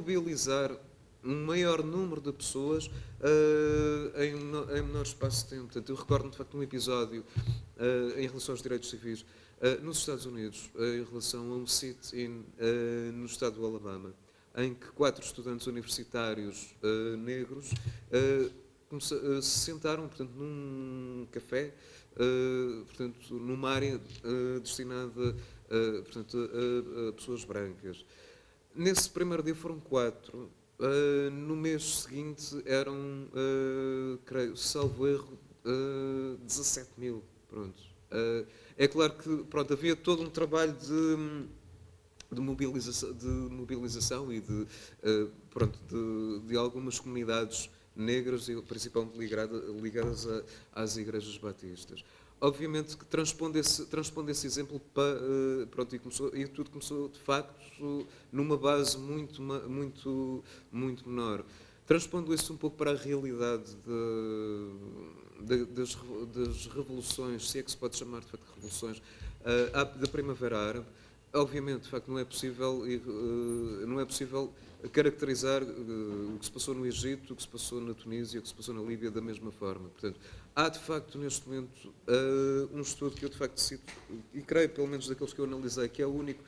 mobilizar um maior número de pessoas em menor espaço de tempo. Portanto, eu recordo-me de facto um episódio em relação aos direitos civis nos Estados Unidos, em relação a um sit-in no estado do Alabama, em que 4 estudantes universitários negros se sentaram, portanto, num café, portanto, numa área destinada portanto, a pessoas brancas. Nesse primeiro dia foram 4. No mês seguinte eram, creio, salvo erro, 17 mil. Pronto. É claro que pronto, havia todo um trabalho de mobilização e pronto, de algumas comunidades negras, principalmente ligadas às igrejas batistas. Obviamente que transpondo esse exemplo pronto, e tudo começou de facto numa base muito menor. Transpondo isso um pouco para a realidade das revoluções, se é que se pode chamar de facto de revoluções, da Primavera Árabe. Obviamente, de facto, não é possível caracterizar o que se passou no Egito, o que se passou na Tunísia, o que se passou na Líbia da mesma forma. Portanto, há de facto neste momento um estudo que eu de facto cito, e creio pelo menos daqueles que eu analisei, que é o único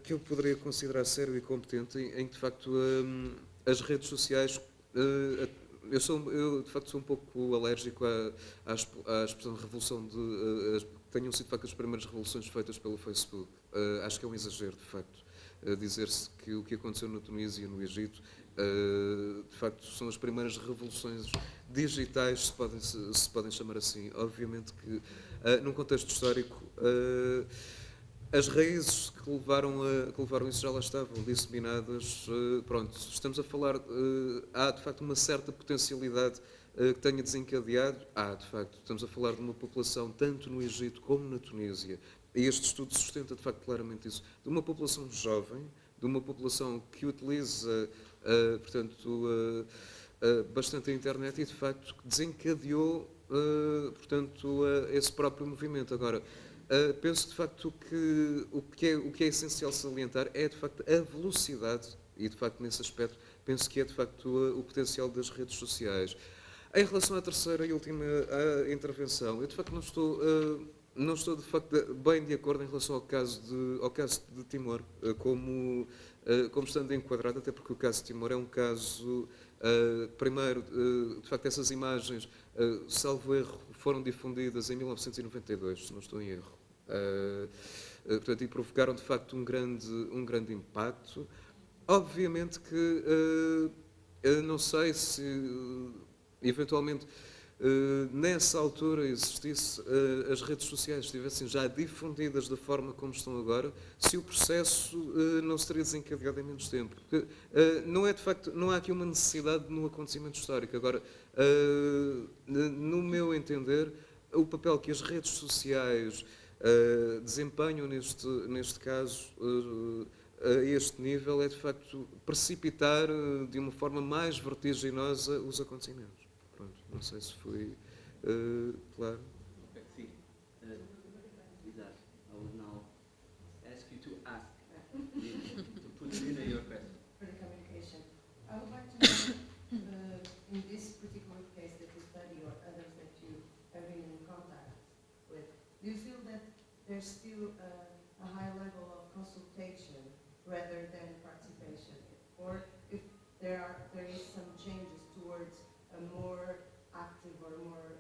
que eu poderia considerar sério e competente, em que de facto as redes sociais... eu de facto sou um pouco alérgico à expressão de revolução tenham sido de facto as primeiras revoluções feitas pelo Facebook. Acho que é um exagero, de facto, dizer-se que o que aconteceu na Tunísia e no Egito, de facto, são as primeiras revoluções digitais, se podem chamar assim. Obviamente que, num contexto histórico, as raízes que levaram isso já lá estavam disseminadas. Pronto, estamos a falar, há de facto uma certa potencialidade que tenha desencadeado. De facto, estamos a falar de uma população tanto no Egito como na Tunísia, e este estudo sustenta de facto claramente isso, de uma população jovem, de uma população que utiliza, portanto, bastante a internet e de facto que desencadeou, portanto, esse próprio movimento. Agora, penso de facto que o que é essencial salientar é de facto a velocidade, e de facto nesse aspecto penso que é de facto o potencial das redes sociais. Em relação à terceira e última intervenção, eu de facto não estou de facto bem de acordo em relação ao caso de Timor, como estando enquadrado, até porque o caso de Timor é um caso, primeiro, de facto essas imagens, salvo erro, foram difundidas em 1992, se não estou em erro. Portanto, e provocaram de facto um grande impacto. Obviamente que não sei se eventualmente nessa altura existisse, as redes sociais estivessem já difundidas da forma como estão agora, se o processo não se teria desencadeado em menos tempo. Porque não é de facto, não há aqui uma necessidade no acontecimento histórico. Agora, no meu entender, o papel que as redes sociais desempenham neste caso, a este nível, é de facto precipitar de uma forma mais vertiginosa os acontecimentos. Pronto, não sei se foi claro. Sim. Exato. I would now ask you to ask, to put in your question. For the communication. I would like to know, in this particular case that you study or others that you have been in contact with, do you feel that there's still a high level of consultation rather than participation? Or if there is some changes towards a more active or more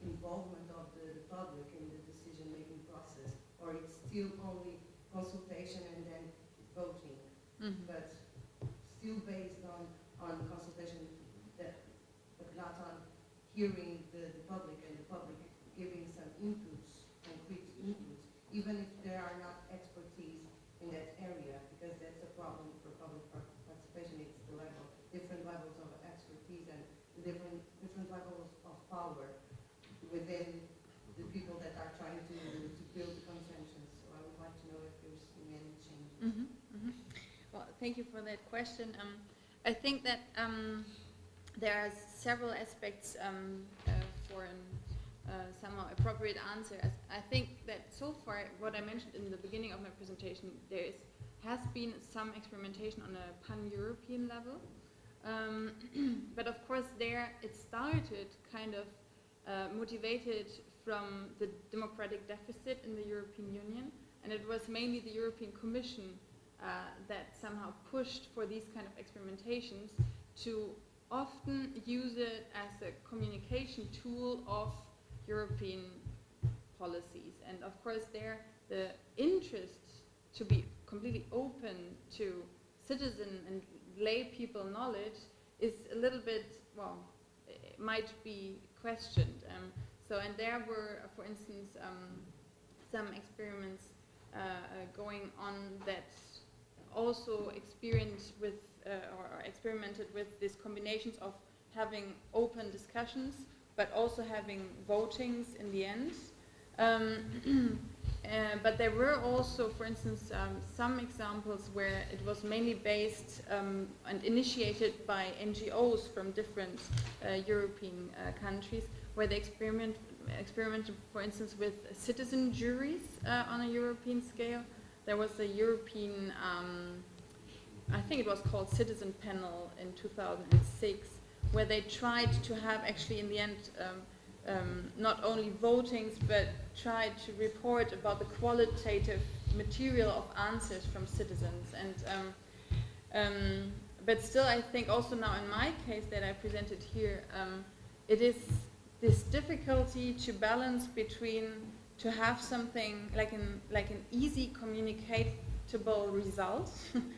involvement of the public in the decision-making process, or it's still only consultation and then voting, but still based on consultation, but not on hearing the public and the public giving some inputs, concrete inputs, even if there are not expertise in that area, because that's a problem for public participation. It's the different levels of expertise and different levels of power within the people that are trying to build the consensus. So I would like to know if there's been any changes. Well, thank you for that question. I think that there are several aspects for a somehow appropriate answer. I think that so far, what I mentioned in the beginning of my presentation, there has been some experimentation on a pan-European level. But of course there it started kind of motivated from the democratic deficit in the European Union, and it was mainly the European Commission that somehow pushed for these kind of experimentations to often use it as a communication tool of European policies. And of course there the interest to be completely open to citizen and lay people knowledge is a little bit, well, it might be questioned. And there were, for instance, some experiments going on that also experimented with these combinations of having open discussions, but also having votings in the end. But there were also, for instance, some examples where it was mainly based and initiated by NGOs from different European countries, where they experimented, for instance, with citizen juries on a European scale. There was a European, I think it was called Citizen Panel in 2006, where they tried to have actually in the end not only votings, but tried to report about the qualitative material of answers from citizens. And but still, I think also now in my case that I presented here, it is this difficulty to balance between to have something like an easy communicatable result,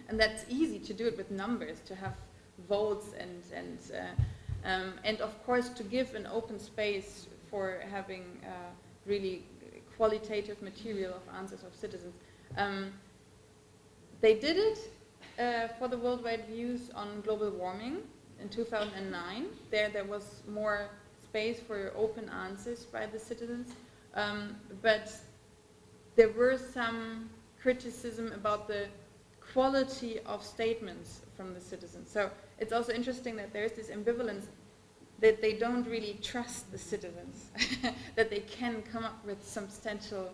and that's easy to do it with numbers, to have votes and of course to give an open space for having really qualitative material of answers of citizens. They did it for the worldwide views on global warming in 2009. There was more space for open answers by the citizens, but there were some criticism about the quality of statements from the citizens. So it's also interesting that there's this ambivalence that they don't really trust the citizens, that they can come up with substantial